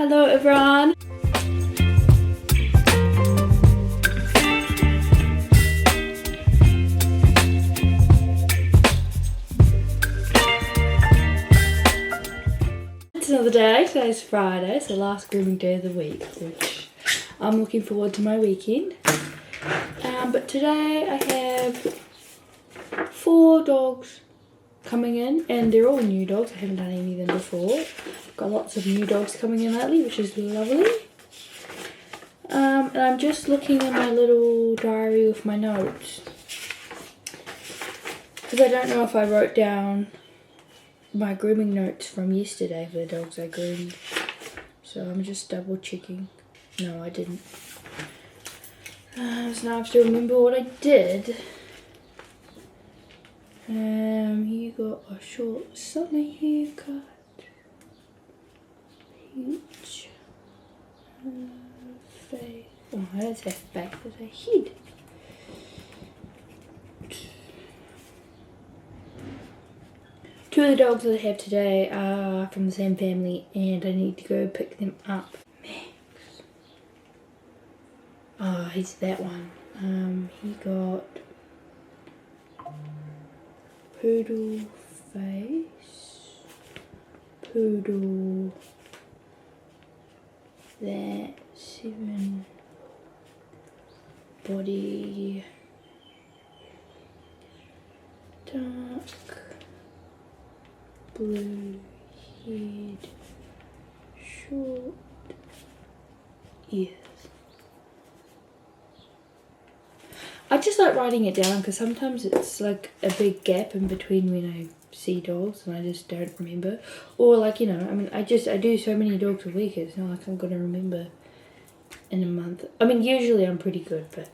Hello everyone! It's another day. Today's Friday, so last grooming day of the week, which I'm looking forward to my weekend. But today I have 4 dogs coming in, and they're all new dogs. I haven't done any of them before. Got lots of new dogs coming in lately, which is lovely. And I'm just looking in my little diary with my notes, because I don't know if I wrote down my grooming notes from yesterday for the dogs I groomed. So I'm just double checking. No, I didn't. So now I have to remember what I did. You got a short summer haircut. Peach. Face. Oh, that's a face. That's a head. Two of the dogs that I have today are from the same family, and I need to go pick them up. Max. Oh, he's that one. He got poodle face, poodle, that 7 body, dark blue head, short ears. I just like writing it down because sometimes it's like a big gap in between when I see dogs and I just don't remember. Or like, you know, I mean, I do so many dogs a week, it's not like I'm going to remember in a month. I mean, usually I'm pretty good, but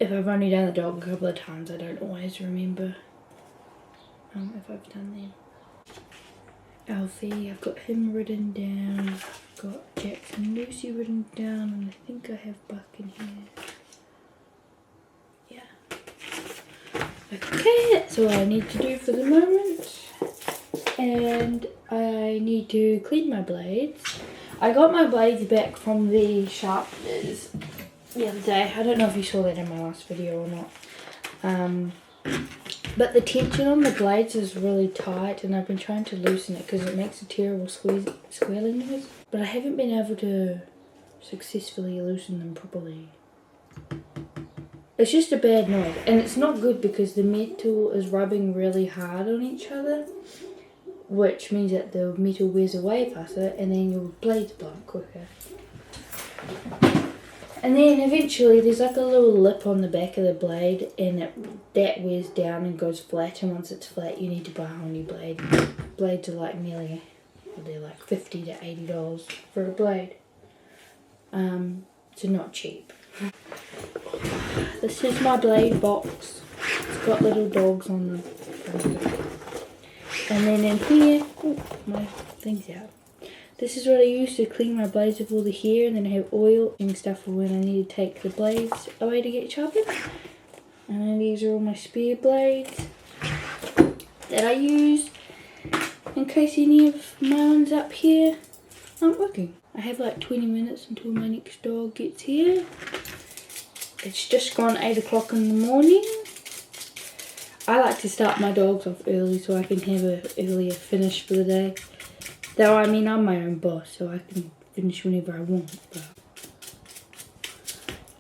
if I've only done the dog a couple of times, I don't always remember if I've done them. Alfie, I've got him written down. I've got Jackson and Lucy written down, and I think I have Buck in here. Okay, that's all I need to do for the moment. And I need to clean my blades. I got my blades back from the sharpeners the other day. I don't know if you saw that in my last video or not. But the tension on the blades is really tight, and I've been trying to loosen it because it makes a terrible squealing noise. But I haven't been able to successfully loosen them properly. It's just a bad noise, and it's not good because the metal is rubbing really hard on each other, which means that the metal wears away faster and then your blades blow up quicker. And then eventually there's like a little lip on the back of the blade, and that wears down and goes flat, and once it's flat you need to buy a whole new blade. Blades are like nearly, they're like $50 to $80 for a blade. So not cheap. This is my blade box. It's got little dogs on the front of it. And then in here, oh, my thing's out. This is what I use to clean my blades of all the hair, and then I have oil and stuff for when I need to take the blades away to get sharpened. And then these are all my spare blades that I use in case any of my ones up here aren't working. I have like 20 minutes until my next dog gets here. It's just gone 8 o'clock in the morning. I like to start my dogs off early so I can have an earlier finish for the day. Though, I mean, I'm my own boss, so I can finish whenever I want. But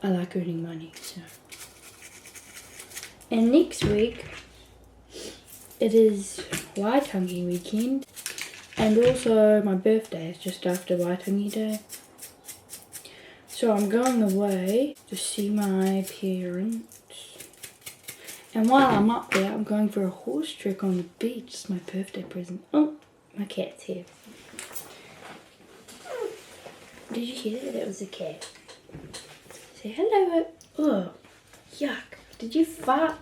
I like earning money, so. And next week, it is Waitangi weekend. And also, my birthday is just after Waitangi Day. So I'm going away to see my parents. And while I'm up there, I'm going for a horse trick on the beach. It's my birthday present. Oh, my cat's here. Did you hear that? That was a cat. Say hello. Oh, yuck. Did you fart?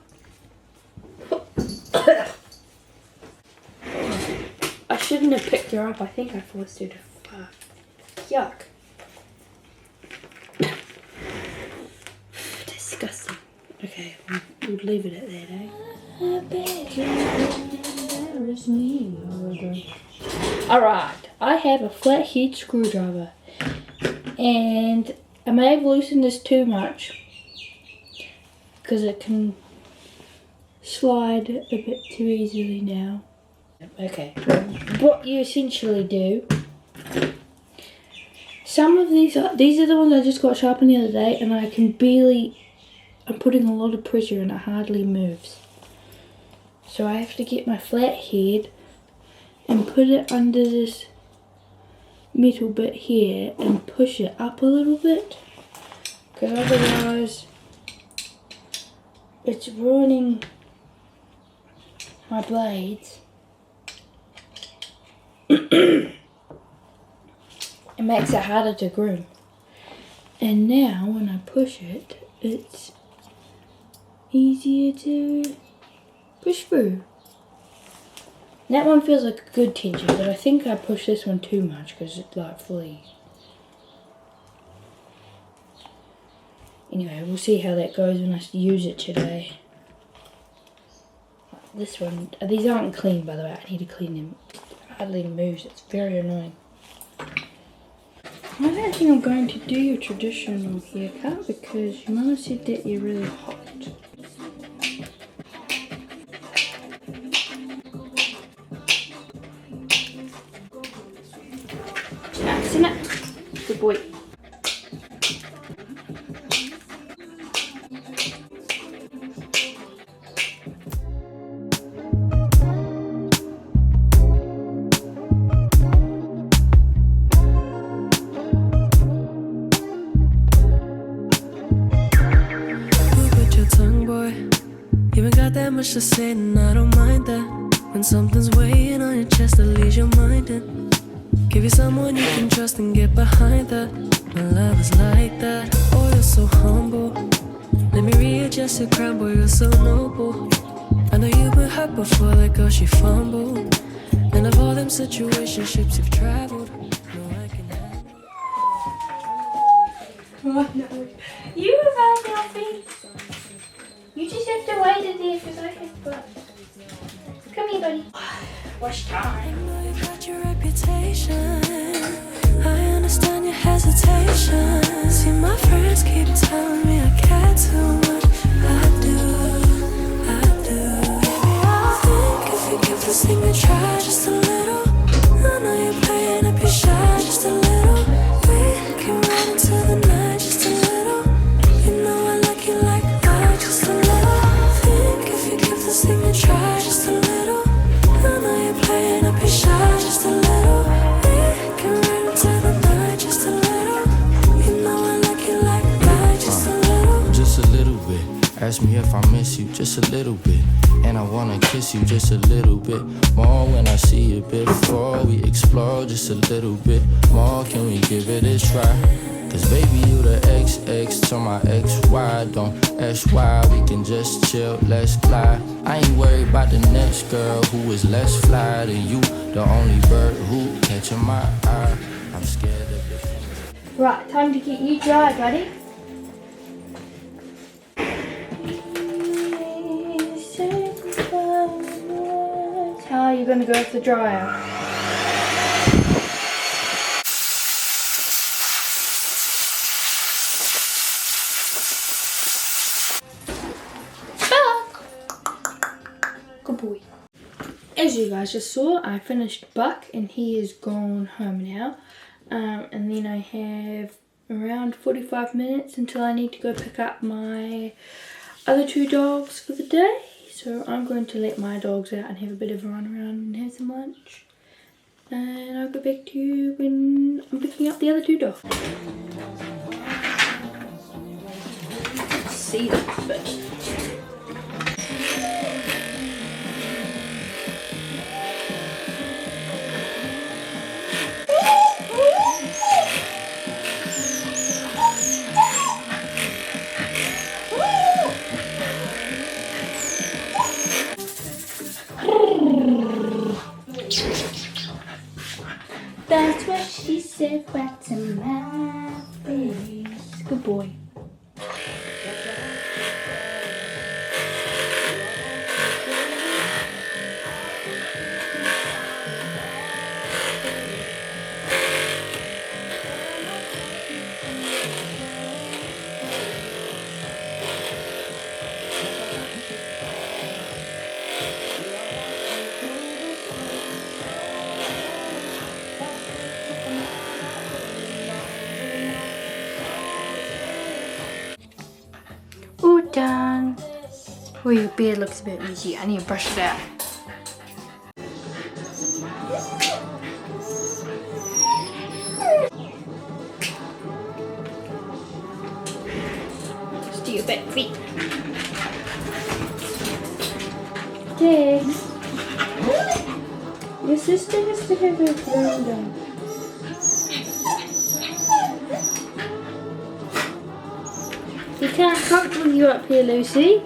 I shouldn't have picked her up. I think I forced her to fart. Yuck. Disgusting. Okay, we'll leave it at that, eh? Alright, I have a flathead screwdriver, and I may have loosened this too much because it can slide a bit too easily now. Okay, what you essentially do, some of these are the ones I just got sharpened the other day, and I'm putting a lot of pressure and it hardly moves. So I have to get my flathead and put it under this metal bit here and push it up a little bit, because otherwise it's ruining my blades. It makes it harder to groom. And now when I push it, it's easier to push through. And that one feels like a good tension, but I think I pushed this one too much because it's like fully. Anyway, we'll see how that goes when I use it today. This one, these aren't clean by the way, I need to clean them. It hardly moves, it's very annoying. I don't think I'm going to do your traditional haircut because your mama said that you're really hot. Jackson it. Good boy. Much to say, and I don't mind that. When something's weighing on your chest that leaves your mind in. Give you someone you can trust and get behind that. My love is like that. Oh, you're so humble. Let me readjust your crown, boy, you're so noble. I know you've been hurt before, that girl, she fumbled. And of all them situationships you've traveled, no, I can handle. Oh no. You arrived, Alfie. You just have to wait in there because I have fun. Come here, buddy. Wash time. I know you got your reputation. I understand your hesitation. See, my friends keep telling me I care too much. I do. Maybe I'll think if you give this thing a try just a little. I know you're playing up your shot just a little. We can run into the night just a little. You know I like you like that just a little. Think if you give this thing a try just a little. I know you're playing up your shot just a little. We can run into the night just a little. You know I like you like that just a little. Just a little bit. Ask me if I miss you just a little bit. And I wanna kiss you just a little bit more when I see you before we explore just a little bit more. Can we give it a try? Cause baby you the XX to my XY. Don't ask why, we can just chill, let's glide. I ain't worried about the next girl who is less fly than you. The only bird who catching my eye. I'm scared of the. Right, time to get you dry, buddy. How are you gonna go with the dryer? Good boy. As you guys just saw, I finished Buck and he is gone home now. And then I have around 45 minutes until I need to go pick up my other two dogs for the day. So I'm going to let my dogs out and have a bit of a run around and have some lunch. And I'll go back to you when I'm picking up the other two dogs. Let's see them first. That's what she said right to my face. Good boy. your beard looks a bit easy. I need to brush it out. Just do your back feet. Diggs. Your sister has to have her groom done. You can't talk with you up here, Lucy.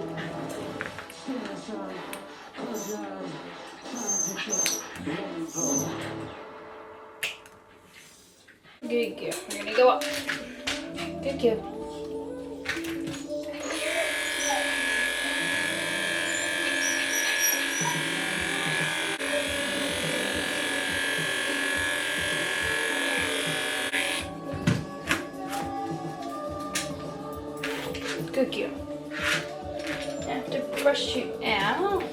Good girl. We're gonna go up. Good girl. Good girl. I have to brush you out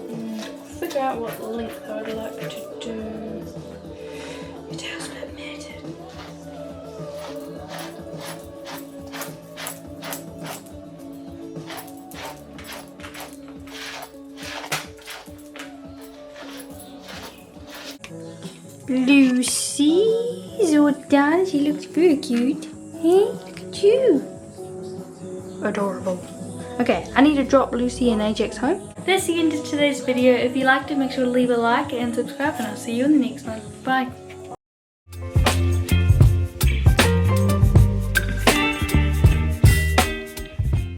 and figure out what length I would like to do. Your tail's a bit matted. Lucy's all done. She looks very cute. Hey, look at you. Adorable. Okay, I need to drop Lucy and Ajax home. That's the end of today's video. If you liked it, make sure to leave a like and subscribe, and I'll see you in the next one. Bye.